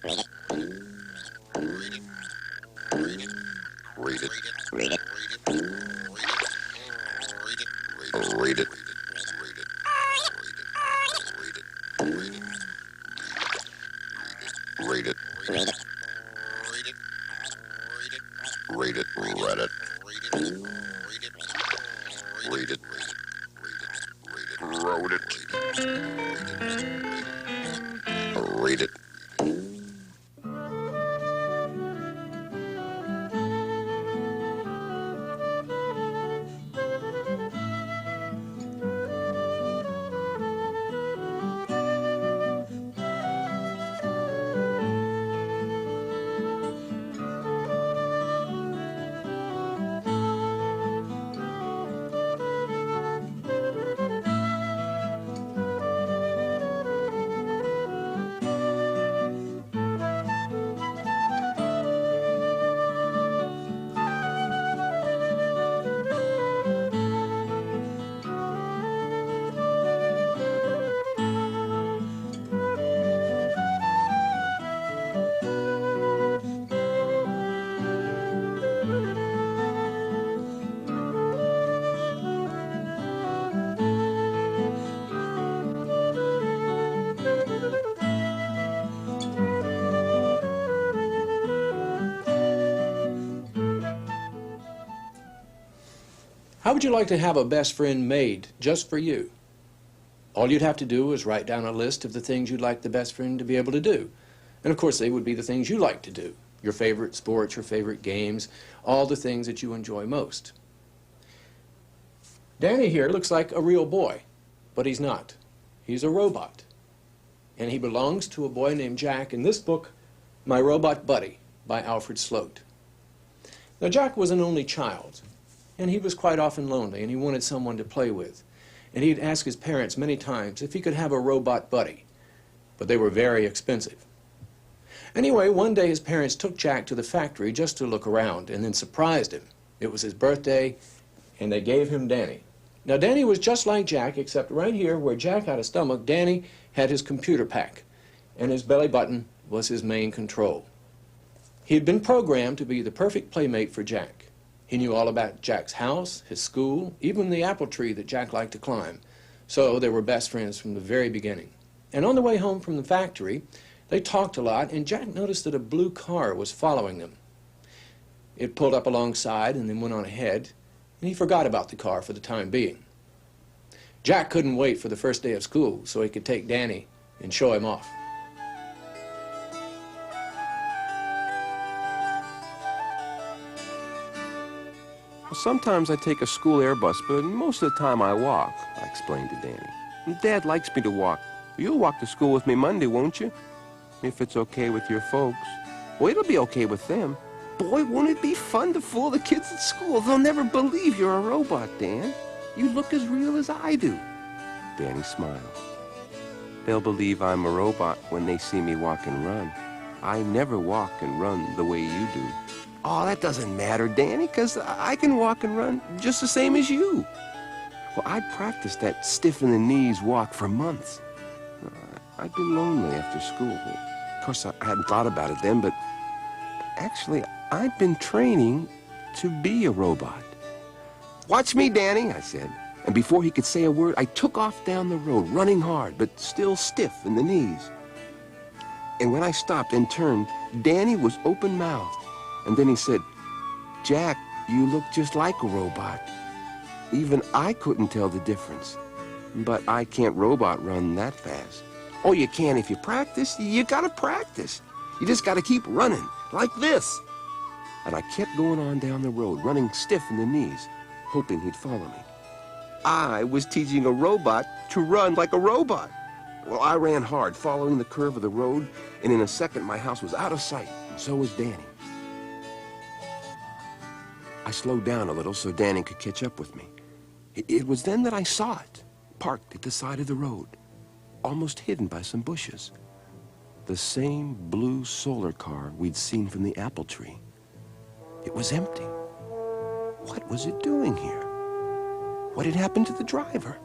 Read it. Read it. Read it. Read it. Read it. Read it. Wrote it. Read it. How would you like to have a best friend made just for you? All you'd have to do is write down a list of the things you'd like the best friend to be able to do. And of course, they would be the things you like to do. Your favorite sports, your favorite games, all the things that you enjoy most. Danny here looks like a real boy, but he's not. He's a robot. And he belongs to a boy named Jack in this book, My Robot Buddy, by Alfred Sloat. Now, Jack was an only child, and he was quite often lonely, and he wanted someone to play with. And he'd ask his parents many times if he could have a robot buddy, but they were very expensive. Anyway, one day his parents took Jack to the factory just to look around and then surprised him. It was his birthday, and they gave him Danny. Now, Danny was just like Jack, except right here where Jack had a stomach, Danny had his computer pack, and his belly button was his main control. He had been programmed to be the perfect playmate for Jack. He knew all about Jack's house, his school, even the apple tree that Jack liked to climb. So they were best friends from the very beginning. And on the way home from the factory, they talked a lot, and Jack noticed that a blue car was following them. It pulled up alongside and then went on ahead, and he forgot about the car for the time being. Jack couldn't wait for the first day of school so he could take Danny and show him off. Well, sometimes I take a school airbus, but most of the time I walk, I explained to Danny. And Dad likes me to walk. You'll walk to school with me Monday, won't you? If it's okay with your folks. Well, it'll be okay with them. Boy, won't it be fun to fool the kids at school. They'll never believe you're a robot, Dan. You look as real as I do. Danny smiled. They'll believe I'm a robot when they see me walk and run. I never walk and run the way you do. Oh, that doesn't matter, Danny, because I can walk and run just the same as you. Well, I'd practiced that stiff-in-the-knees walk for months. I'd been lonely after school. Of course, I hadn't thought about it then, but actually, I'd been training to be a robot. Watch me, Danny, I said. And before he could say a word, I took off down the road, running hard, but still stiff in the knees. And when I stopped and turned, Danny was open-mouthed. And then he said, Jack, you look just like a robot. Even I couldn't tell the difference. But I can't robot run that fast. Oh, you can if you practice. You gotta practice. You just gotta keep running, like this. And I kept going on down the road, running stiff in the knees, hoping he'd follow me. I was teaching a robot to run like a robot. Well, I ran hard, following the curve of the road, and in a second my house was out of sight, and so was Danny. I slowed down a little so Danny could catch up with me. It was then that I saw it, parked at the side of the road, almost hidden by some bushes. The same blue solar car we'd seen from the apple tree. It was empty. What was it doing here? What had happened to the driver?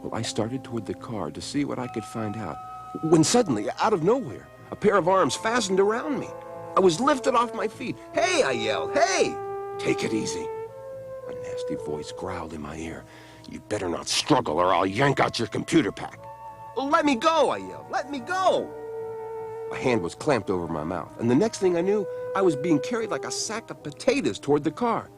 Well, I started toward the car to see what I could find out, when suddenly, out of nowhere, a pair of arms fastened around me. I was lifted off my feet. "Hey," I yelled, "hey! Take it easy." A nasty voice growled in my ear. "You better not struggle or I'll yank out your computer pack." "Let me go," I yelled. "Let me go." A hand was clamped over my mouth, and the next thing I knew, I was being carried like a sack of potatoes toward the car.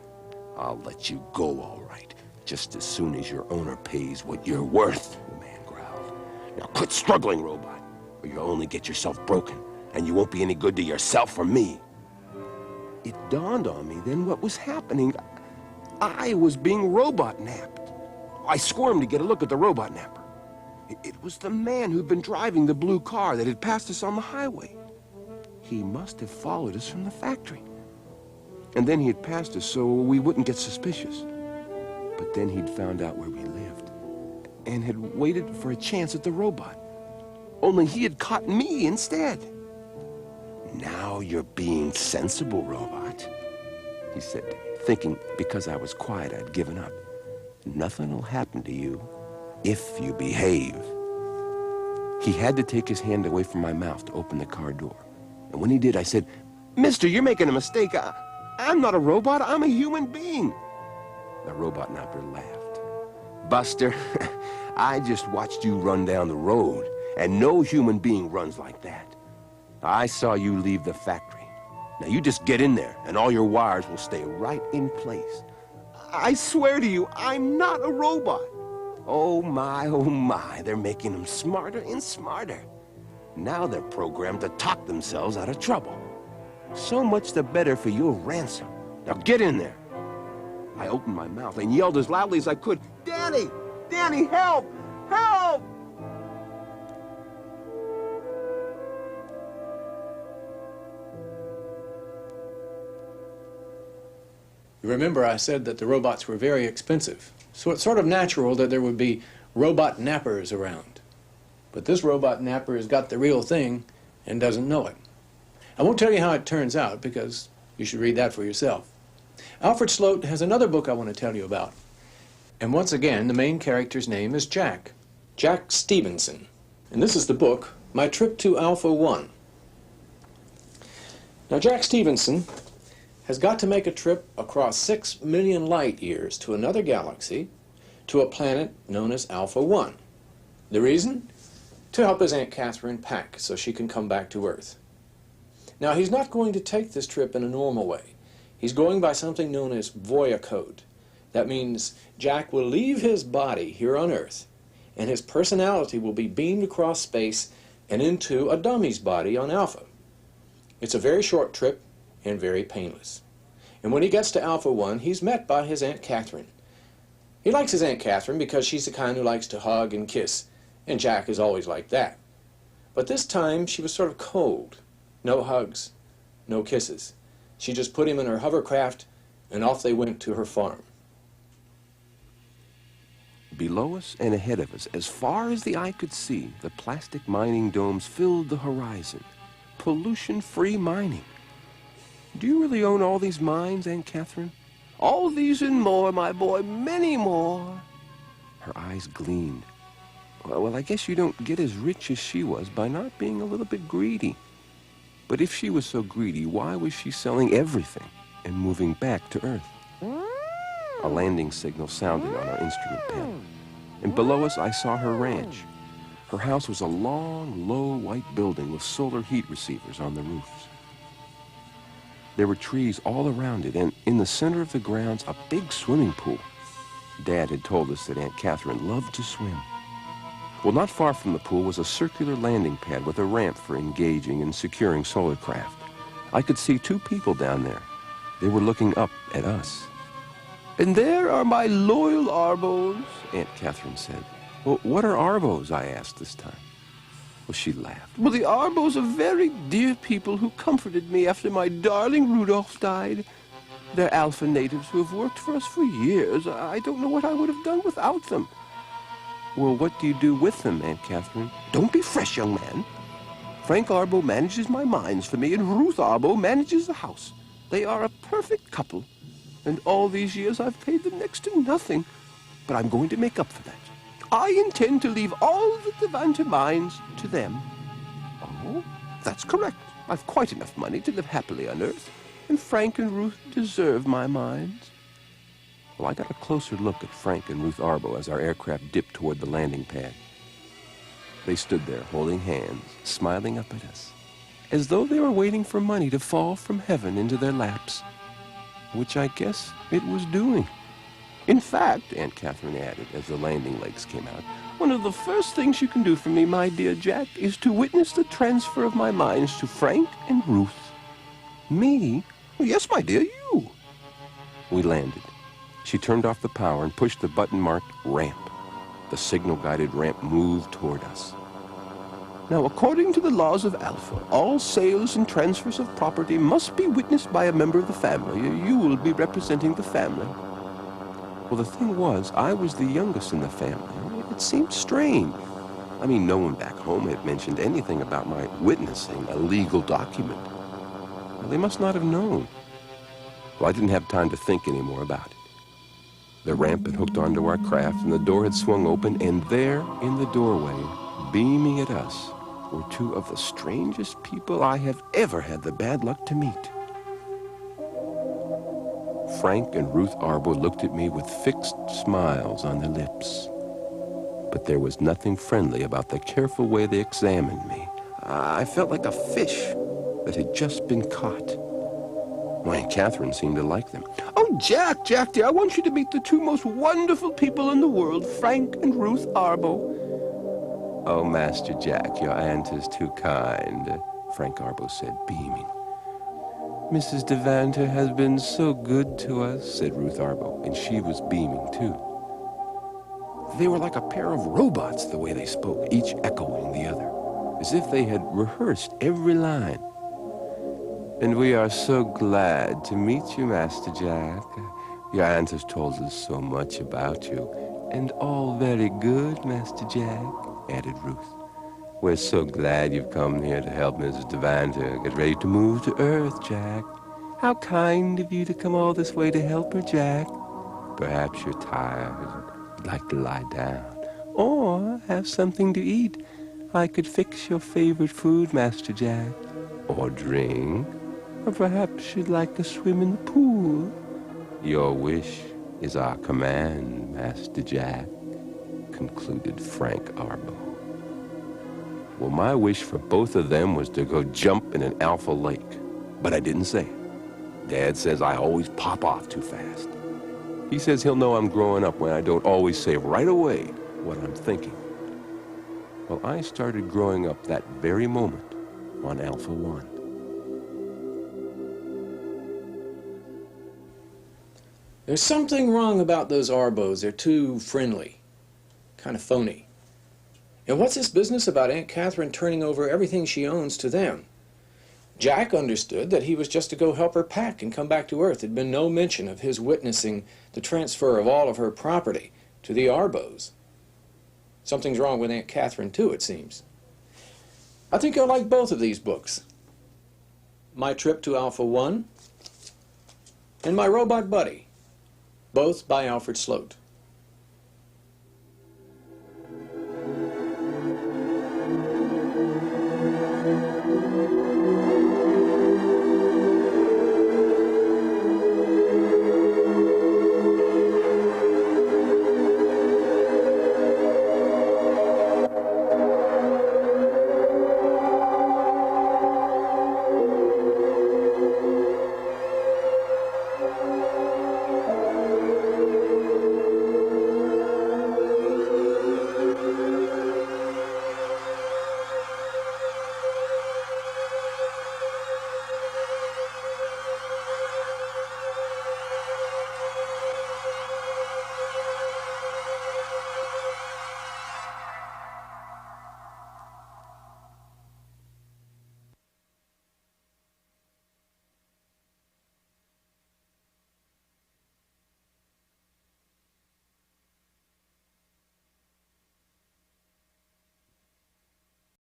"I'll let you go, all right, just as soon as your owner pays what you're worth," the man growled. "Now quit struggling, robot, or you'll only get yourself broken, and you won't be any good to yourself or me." It dawned on me then what was happening. I was being robot napped. I squirmed to get a look at the robot napper. It was the man who'd been driving the blue car that had passed us on the highway. He must have followed us from the factory. And then he had passed us so we wouldn't get suspicious. But then he'd found out where we lived and had waited for a chance at the robot. Only he had caught me instead. "Now you're being sensible, robot," he said to me, thinking because I was quiet I'd given up. "Nothing will happen to you if you behave." He had to take his hand away from my mouth to open the car door. And when he did, I said, "Mister, you're making a mistake. I'm not a robot. I'm a human being." The robot napper laughed. "Buster, I just watched you run down the road, and no human being runs like that. I saw you leave the factory. Now you just get in there, and all your wires will stay right in place. I swear to you, I'm not a robot." Oh my, they're making them smarter and smarter. Now they're programmed to talk themselves out of trouble. So much the better for your ransom. Now get in there. I opened my mouth and yelled as loudly as I could, "Danny! Danny, help! Help!" You remember I said that the robots were very expensive, so it's sort of natural that there would be robot nappers around. But this robot napper has got the real thing and doesn't know it. I won't tell you how it turns out because you should read that for yourself. Alfred Sloat has another book I want to tell you about. And once again, the main character's name is Jack Stevenson. And this is the book, My Trip to Alpha 1. Now, Jack Stevenson has got to make a trip across 6 million light years to another galaxy, to a planet known as Alpha 1. The reason? To help his Aunt Catherine pack so she can come back to Earth. Now, he's not going to take this trip in a normal way. He's going by something known as Voya code. That means Jack will leave his body here on Earth, and his personality will be beamed across space and into a dummy's body on Alpha. It's a very short trip and very painless. And when he gets to Alpha 1, he's met by his Aunt Catherine. He likes his Aunt Catherine because she's the kind who likes to hug and kiss, and Jack is always like that. But this time, she was sort of cold. No hugs, no kisses. She just put him in her hovercraft, and off they went to her farm. Below us and ahead of us, as far as the eye could see, the plastic mining domes filled the horizon. Pollution-free mining. "Do you really own all these mines, Aunt Catherine?" "All these and more, my boy, many more." Her eyes gleamed. Well, I guess you don't get as rich as she was by not being a little bit greedy. But if she was so greedy, why was she selling everything and moving back to Earth? A landing signal sounded on our instrument panel. And below us, I saw her ranch. Her house was a long, low, white building with solar heat receivers on the roofs. There were trees all around it, and in the center of the grounds, a big swimming pool. Dad had told us that Aunt Catherine loved to swim. Well, not far from the pool was a circular landing pad with a ramp for engaging and securing solar craft. I could see 2 people down there. They were looking up at us. "And there are my loyal Arbos," Aunt Catherine said. "Well, what are Arbos?" I asked this time. Well, she laughed. "Well, the Arbos are very dear people who comforted me after my darling Rudolph died. They're Alpha natives who have worked for us for years. I don't know what I would have done without them." "Well, what do you do with them, Aunt Catherine?" "Don't be fresh, young man. Frank Arbo manages my mines for me, and Ruth Arbo manages the house. They are a perfect couple. And all these years I've paid them next to nothing. But I'm going to make up for that. I intend to leave all the Devante mines to them." "Oh, That's correct. I've quite enough money to live happily on Earth, and Frank and Ruth deserve my mines. Well, I got a closer look at Frank and Ruth Arbo as our aircraft dipped toward the landing pad. They stood there, holding hands, smiling up at us, as though they were waiting for money to fall from heaven into their laps, which I guess it was doing. In fact, Aunt Catherine added as the landing legs came out, one of the first things you can do for me, my dear Jack, is to witness the transfer of my mines to Frank and Ruth. Me? Well, yes, my dear, you. We landed. She turned off the power and pushed the button marked ramp. The signal-guided ramp moved toward us. Now, according to the laws of Alpha, all sales and transfers of property must be witnessed by a member of the family. You will be representing the family. Well, the thing was, I was the youngest in the family. It seemed strange. I mean, no one back home had mentioned anything about my witnessing a legal document. Well, they must not have known. Well, I didn't have time to think any more about it. The ramp had hooked onto our craft, and the door had swung open, and there, in the doorway, beaming at us, were two of the strangest people I have ever had the bad luck to meet. Frank and Ruth Arbo looked at me with fixed smiles on their lips. But there was nothing friendly about the careful way they examined me. I felt like a fish that had just been caught. My Aunt Catherine seemed to like them. Oh, Jack, dear, I want you to meet the two most wonderful people in the world, Frank and Ruth Arbo. Oh, Master Jack, your aunt is too kind, Frank Arbo said, beaming. Mrs. Devanter has been so good to us, said Ruth Arbo, and she was beaming, too. They were like a pair of robots, the way they spoke, each echoing the other, as if they had rehearsed every line. And we are so glad to meet you, Master Jack. Your aunt has told us so much about you. And all very good, Master Jack, added Ruth. We're so glad you've come here to help Mrs. Devanter get ready to move to Earth, Jack. How kind of you to come all this way to help her, Jack. Perhaps you're tired and would like to lie down. Or have something to eat. I could fix your favorite food, Master Jack. Or drink. Or perhaps you'd like to swim in the pool. Your wish is our command, Master Jack, concluded Frank Arbo. Well, my wish for both of them was to go jump in an alpha lake, but I didn't say it. Dad says I always pop off too fast. He says he'll know I'm growing up when I don't always say right away what I'm thinking. Well, I started growing up that very moment on Alpha 1. There's something wrong about those Arbos. They're too friendly, kind of phony. And what's this business about Aunt Catherine turning over everything she owns to them? Jack understood that he was just to go help her pack and come back to Earth. There'd been no mention of his witnessing the transfer of all of her property to the Arbos. Something's wrong with Aunt Catherine, too, it seems. I think you'll like both of these books. My Trip to Alpha 1 and My Robot Buddy, both by Alfred Sloat.